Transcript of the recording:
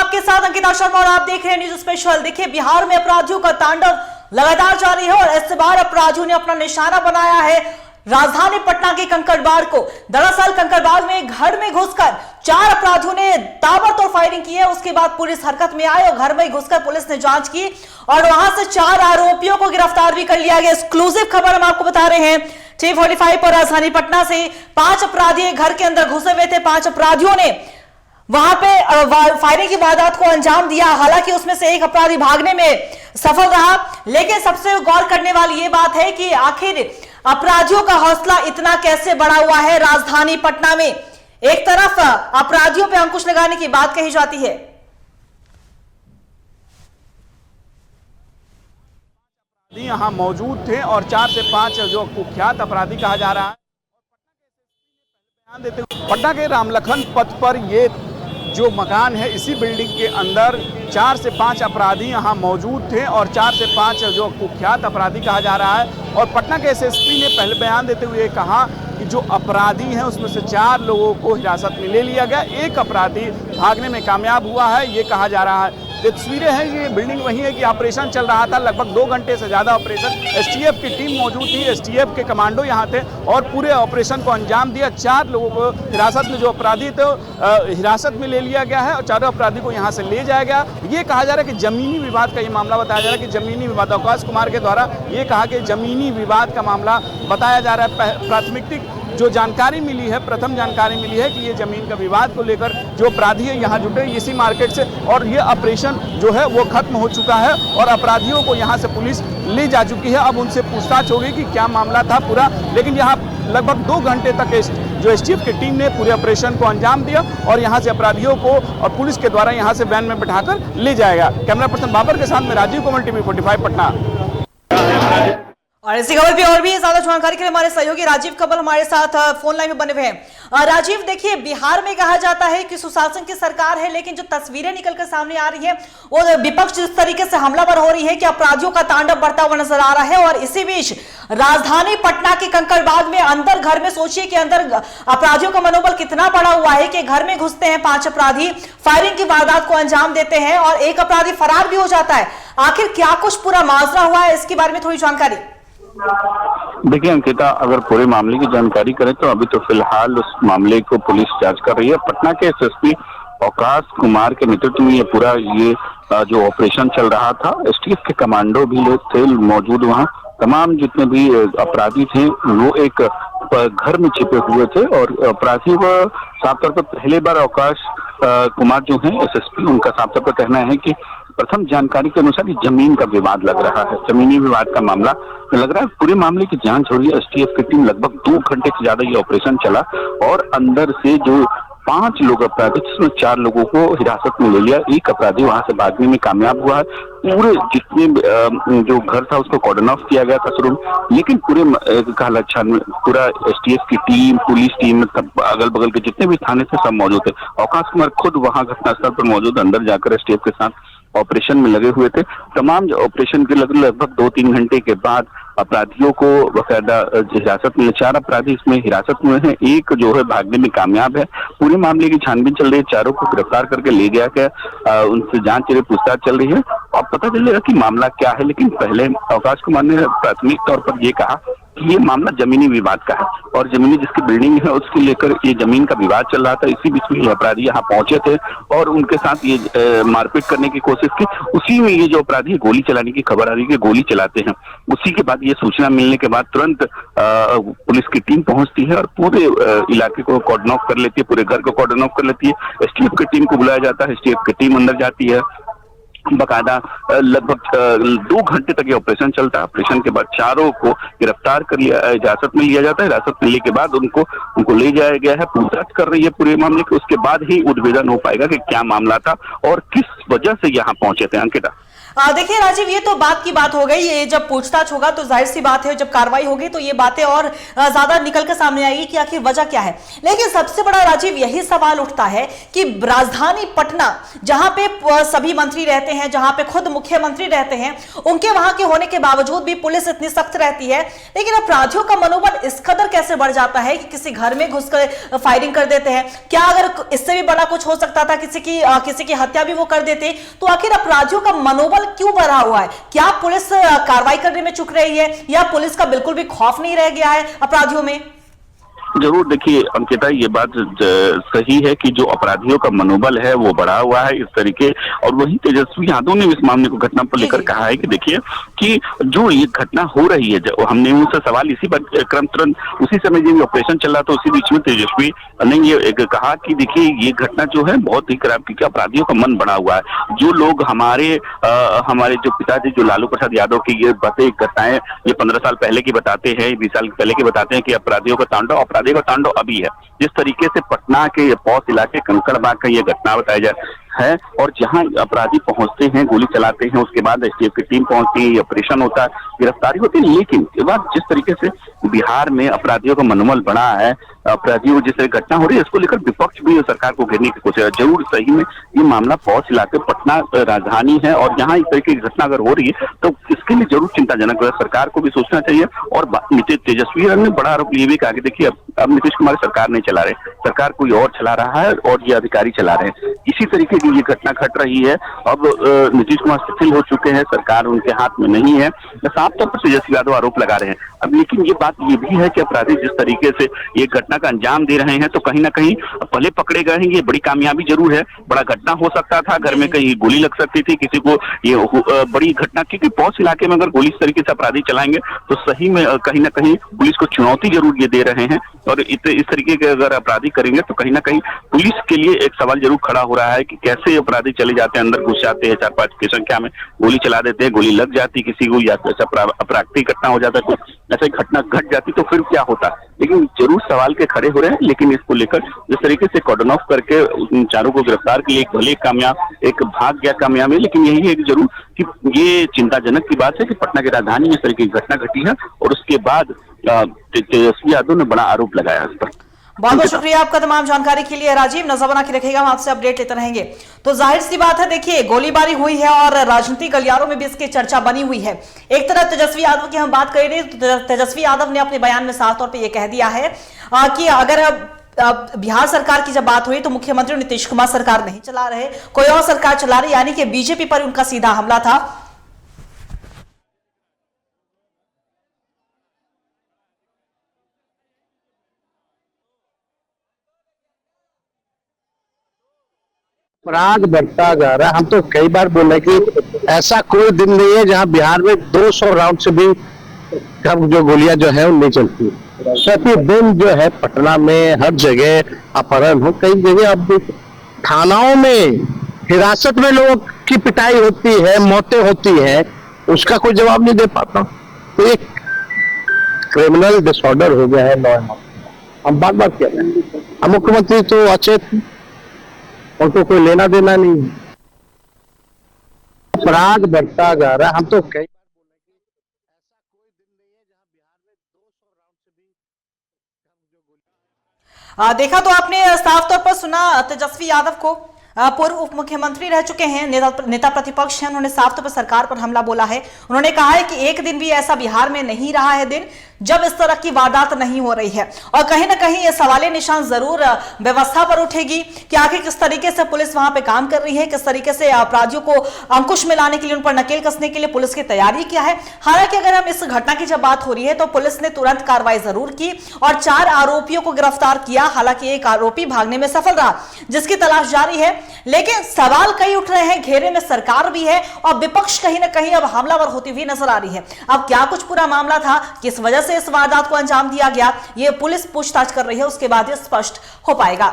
आपके साथ अंकिता शर्मा और आप देख रहे हैं न्यूज स्पेशल। देखिए, बिहार में अपराधियों का तांडव लगातार जारी है और इस बार अपराधियों ने अपना निशाना बनाया है राजधानी पटना के कंकड़बाग को। दरअसल कंकड़बाग में घर में घुसकर 4 अपराधियों ने ताबड़तोड़ फायरिंग की है। उसके बाद पुलिस हरकत में आई और घर में घुसकर पुलिस ने जांच की और वहां से 4 आरोपियों को गिरफ्तार भी कर लिया गया। एक्सक्लूसिव खबर हम आपको बता रहे हैं T45 पर राजधानी पटना से 5 अपराधी घर के अंदर घुसे हुए थे। 5 अपराधियों ने वहां पे फायरिंग की वारदात को अंजाम दिया। हालांकि उसमें से एक अपराधी भागने में सफल रहा, लेकिन सबसे गौर करने वाली ये बात है कि आखिर अपराधियों का हौसला इतना कैसे बढ़ा हुआ है राजधानी पटना में। एक तरफ अपराधियों पे अंकुश लगाने की बात कही जाती है। यहाँ मौजूद थे और 4 से 5 जो कुख्यात अपराधी कहा जा रहा है। पटना के रामलखन पथ पर ये जो मकान है, इसी बिल्डिंग के अंदर 4 से 5 अपराधी यहाँ मौजूद थे और 4 से 5 जो कुख्यात अपराधी कहा जा रहा है। और पटना के एसएसपी ने पहले बयान देते हुए कहा कि जो अपराधी हैं उसमें से 4 लोगों को हिरासत में ले लिया गया, एक अपराधी भागने में कामयाब हुआ है, ये कहा जा रहा है। ये तस्वीरें हैं, ये बिल्डिंग वही है कि ऑपरेशन चल रहा था, लगभग 2 घंटे से ज़्यादा ऑपरेशन। एसटीएफ की टीम मौजूद थी, एसटीएफ के कमांडो यहाँ थे और पूरे ऑपरेशन को अंजाम दिया। 4 लोगों को हिरासत में, जो अपराधी थे हिरासत में ले लिया गया है और 4 अपराधी को यहाँ से ले जाया गया। ये कहा जा रहा है कि ज़मीनी विवाद का ये मामला बताया जा रहा है कि ज़मीनी विवाद, अवकाश कुमार के द्वारा ये कहा कि ज़मीनी विवाद का मामला बताया जा रहा है। प्राथमिक जो जानकारी मिली है, प्रथम जानकारी मिली है कि ये जमीन का विवाद को लेकर जो अपराधी है यहाँ जुटे इसी मार्केट से और ये ऑपरेशन जो है वो खत्म हो चुका है और अपराधियों को यहाँ से पुलिस ले जा चुकी है। अब उनसे पूछताछ होगी कि क्या मामला था पूरा, लेकिन यहाँ लगभग 2 घंटे तक जो एसटीएफ की टीम ने पूरे ऑपरेशन को अंजाम दिया और यहाँ से अपराधियों को और पुलिस के द्वारा यहाँ से वैन में बिठाकर ले जाएगा। कैमरा पर्सन बाबर के साथ में राजीव कोमल, TV45 पटना। और इसी खबर पे और भी ज्यादा जानकारी के लिए हमारे सहयोगी राजीव कबल हमारे साथ फोन लाइन में बने हुए हैं। राजीव, देखिए, बिहार में कहा जाता है कि सुशासन की सरकार है, लेकिन जो तस्वीरें निकलकर सामने आ रही है वो विपक्ष जिस तरीके से हमलावर हो रही है कि अपराधियों का तांडव बढ़ता हुआ नजर आ रहा है। और इसी बीच राजधानी पटना के कंकड़बाग में अंदर घर में, सोचिए कि अंदर अपराधियों का मनोबल कितना बढ़ा हुआ है कि घर में घुसते हैं 5 अपराधी, फायरिंग की वारदात को अंजाम देते हैं और एक अपराधी फरार भी हो जाता है। आखिर क्या कुछ पूरा माजरा हुआ है, इसके बारे में थोड़ी जानकारी। देखिए अंकिता, अगर पूरे मामले की जानकारी करें तो अभी तो फिलहाल उस मामले को पुलिस जांच कर रही है। पटना के एसएसपी अवकाश कुमार के नेतृत्व में ये पूरा जो ऑपरेशन चल रहा था, एसटीएफ के कमांडो भी लोग थे मौजूद वहाँ। तमाम जितने भी अपराधी थे वो एक घर में छिपे हुए थे और अपराधी को साफ तौर पर पहले बार अवकाश कुमार जो है एसएसपी, उनका साफ तौर पर कहना है कि प्रथम जानकारी के अनुसार ये जमीन का विवाद लग रहा है, जमीनी विवाद का मामला लग रहा है। पूरे मामले की जांच हो रही है। एसटीएफ की टीम लगभग 2 घंटे से ज्यादा ये ऑपरेशन चला और अंदर से जो 5 लोग अपराधी, जिसमें 4 लोगों को हिरासत में ले लिया, एक अपराधी वहां से भागने में कामयाब हुआ है। पूरे जितने जो घर था उसको कॉर्डन ऑफ किया गया था शुरू में, लेकिन पूरे पूरा एसटीएफ की टीम, पुलिस टीम, अगल बगल के जितने भी थाने थे सब मौजूद थे। अवकाश कुमार खुद वहां घटनास्थल पर मौजूद, अंदर जाकर एसटीएफ के साथ ऑपरेशन में लगे हुए थे। तमाम ऑपरेशन के लगभग 2-3 घंटे के बाद अपराधियों को बकायदा हिरासत में, 4 अपराधी इसमें हिरासत में हैं, एक जो है भागने में कामयाब है। पूरे मामले की छानबीन चल रही है, 4 को गिरफ्तार करके ले गया गया, उनसे जांच चल रही, पूछताछ चल रही है। अब पता चलेगा कि मामला क्या है, लेकिन पहले अवकाश कुमार ने प्राथमिक तौर पर ये कहा कि ये मामला जमीनी विवाद का है और जमीनी जिसकी बिल्डिंग है उसके लेकर ये जमीन का विवाद चल रहा था। इसी बीच में ये अपराधी यहाँ पहुंचे थे और उनके साथ ये मारपीट करने की कोशिश की। उसी में ये जो अपराधी गोली चलाने की खबर आ रही है, गोली चलाते हैं। उसी के बाद ये सूचना मिलने के बाद तुरंत पुलिस की टीम पहुंचती है और पूरे इलाके को कॉर्डन ऑफ कर लेती है, पूरे घर को कॉर्डन ऑफ कर लेती है। एसटीएफ की टीम को बुलाया जाता है, एसटीएफ की टीम अंदर जाती है। बकायदा लगभग 2 घंटे तक ये ऑपरेशन चलता है। ऑपरेशन के बाद 4 को गिरफ्तार कर लिया, हिरासत में लिया जाता है। हिरासत मिलने के बाद उनको ले जाया गया है, पूछताछ कर रही है पूरे मामले की। उसके बाद ही उद्भेदन हो पाएगा कि क्या मामला था और किस वजह से यहाँ पहुंचे थे। अंकिता, देखिए राजीव, ये तो बात की बात हो गई। ये जब पूछताछ होगा तो जाहिर सी बात है, जब कार्रवाई होगी तो ये बातें और ज्यादा निकल कर सामने आएगी कि आखिर वजह क्या है। लेकिन सबसे बड़ा राजीव यही सवाल उठता है कि राजधानी पटना, जहां पे सभी मंत्री रहते हैं, जहां पे खुद मुख्यमंत्री रहते हैं, उनके वहां के होने के बावजूद भी पुलिस इतनी सख्त रहती है, लेकिन अपराधियों का मनोबल इस कदर कैसे बढ़ जाता है कि किसी घर में घुसकर फायरिंग कर देते हैं। क्या अगर इससे भी बड़ा कुछ हो सकता था, किसी की हत्या भी वो कर देते, तो आखिर अपराधियों का मनोबल क्यों बढ़ा हुआ है? क्या पुलिस कार्रवाई करने में चूक रही है, या पुलिस का बिल्कुल भी खौफ नहीं रह गया है अपराधियों में? जरूर, देखिए अंकिता, ये बात सही है कि जो अपराधियों का मनोबल है वो बढ़ा हुआ है इस तरीके। और वही तेजस्वी यादव ने इस मामले को, घटना पर लेकर कहा है कि देखिए कि जो ये घटना हो रही है, जो हमने उनसे सवाल इसी पर क्रम तुरंत उसी समय जब ऑपरेशन चल रहा था उसी बीच में तेजस्वी ने ये कहा कि देखिए ये घटना जो है बहुत ही खराब, क्योंकि अपराधियों का मन बढ़ा हुआ है। जो लोग हमारे जो पिताजी जो लालू प्रसाद यादव की ये बातें घटनाएं ये 15 साल पहले की बताते हैं, 20 साल पहले की बताते हैं कि अपराधियों का तांडव का तांडव अभी है। जिस तरीके से पटना के पौष इलाके कंकड़बाग का ये घटना बताया जा है, और जहां अपराधी पहुंचते हैं, गोली चलाते हैं, उसके बाद एसटीएफ की टीम पहुंचती है, ऑपरेशन होता है, गिरफ्तारी होती है। लेकिन ये बात जिस तरीके से बिहार में अपराधियों का मनोबल बढ़ा है, अपराधियों जिस तरह घटना हो रही है, इसको लेकर विपक्ष भी सरकार को घेरने की कोशिश है। जरूर सही में ये मामला पौष इलाके पटना राजधानी है, और यहाँ इस तरीके की घटना अगर हो रही है तो इसके लिए जरूर चिंताजनक है। सरकार को भी सोचना चाहिए। और तेजस्वी ने बड़ा आरोप ये भी कहा कि देखिए अब नीतीश कुमार सरकार नहीं चला रहे, सरकार कोई और चला रहा है और ये अधिकारी चला रहे हैं। इसी तरीके की ये घटना घट रही है। अब नीतीश कुमार शिथिल हो चुके हैं, सरकार उनके हाथ में नहीं है, साफ तौर पर तेजस्वी यादव आरोप लगा रहे हैं। अब लेकिन ये बात ये भी है कि अपराधी जिस तरीके से ये घटना का अंजाम दे रहे हैं, तो कहीं ना कहीं पहले पकड़े गए हैं, ये बड़ी कामयाबी जरूर है। बड़ा घटना हो सकता था, घर में कहीं गोली लग सकती थी किसी को, ये बड़ी घटना, क्योंकि पौष इलाके में अगर गोली इस तरीके से अपराधी चलाएंगे तो सही में कहीं ना कहीं पुलिस को चुनौती जरूर ये दे रहे हैं। और इस तरीके के अगर अपराधी करेंगे तो कहीं ना कहीं पुलिस के लिए एक सवाल जरूर खड़ा हो रहा है कि कैसे अपराधी चले जाते हैं, अंदर घुस जाते हैं, 4-5 की संख्या में गोली चला देते हैं, गोली लग जाती किसी को, या अप्राकृतिक घटना हो जाता है, ऐसा घटना घट जाती तो फिर क्या होता। लेकिन जरूर सवाल के खड़े हो रहे हैं। लेकिन इसको लेकर जिस तरीके से कॉर्डन ऑफ करके उन चारों को गिरफ्तार के लिए भले कामयाब, एक भाग गया कामयाबी, लेकिन यही है कि जरूर कि ये चिंताजनक की बात है कि पटना की राजधानी में इस तरीके की घटना घटी है, और उसके बाद तेजस्वी यादव ने बड़ा आरोप लगाया इस पर। बहुत बहुत शुक्रिया आपका तमाम जानकारी के लिए राजीव। नजर बना के रखेगा, हम आपसे अपडेट लेते रहेंगे। तो जाहिर सी बात है, देखिए गोलीबारी हुई है और राजनीतिक गलियारों में भी इसकी चर्चा बनी हुई है। एक तरफ तेजस्वी यादव की हम बात कर रहे हैं तो तेजस्वी यादव ने अपने बयान में साफ तौर पर यह कह दिया है कि अगर बिहार सरकार की जब बात हुई तो मुख्यमंत्री नीतीश कुमार सरकार नहीं चला रहे, कोई और सरकार चला रही, यानी कि बीजेपी पर उनका सीधा हमला था। अपराध बढ़ता जा रहा है। हम तो कई बार बोले कि ऐसा कोई दिन नहीं है जहां बिहार में 200 राउंड से भी कम जो गोलियां जो है वो नहीं चलती। प्रतिदिन जो है पटना में हर जगह अपहरण हो, कई जगह अब थानाओं में हिरासत में लोगों की पिटाई होती है, मौतें होती है, उसका कोई जवाब नहीं दे पाता। तो एक क्रिमिनल डिसऑर्डर हो गया है लॉ एंड ऑर्डर। हम बात कह रहे हैं, हम मुख्यमंत्री तो अचेत, उनको कोई लेना देना नहीं। अपराध बढ़ता जा रहा है। हम तो कई देखा तो आपने साफ तौर पर सुना तेजस्वी यादव को, पूर्व उप मुख्यमंत्री रह चुके हैं, नेता प्रतिपक्ष हैं, उन्होंने साफ तौर पर सरकार पर हमला बोला है। उन्होंने कहा है कि एक दिन भी ऐसा बिहार में नहीं रहा है दिन जब इस तरह की वारदात नहीं हो रही है। और कहीं ना कहीं ये सवालिया निशान जरूर व्यवस्था पर उठेगी कि आखिर किस तरीके से पुलिस वहां पे काम कर रही है, किस तरीके से अपराधियों को अंकुश में लाने के लिए, उन पर नकेल कसने के लिए पुलिस की तैयारी क्या है। हालांकि अगर हम इस घटना की जब बात हो रही है तो पुलिस ने तुरंत कार्रवाई जरूर की और 4 आरोपियों को गिरफ्तार किया। हालांकि एक आरोपी भागने में सफल रहा, जिसकी तलाश जारी है। लेकिन सवाल कई उठ रहे हैं, घेरे में सरकार भी है और विपक्ष कहीं ना कहीं अब हमलावर होती हुई नजर आ रही है। अब क्या कुछ पूरा मामला था, किस वजह से इस वारदात को अंजाम दिया गया, ये पुलिस पूछताछ कर रही है, उसके बाद ये स्पष्ट हो पाएगा।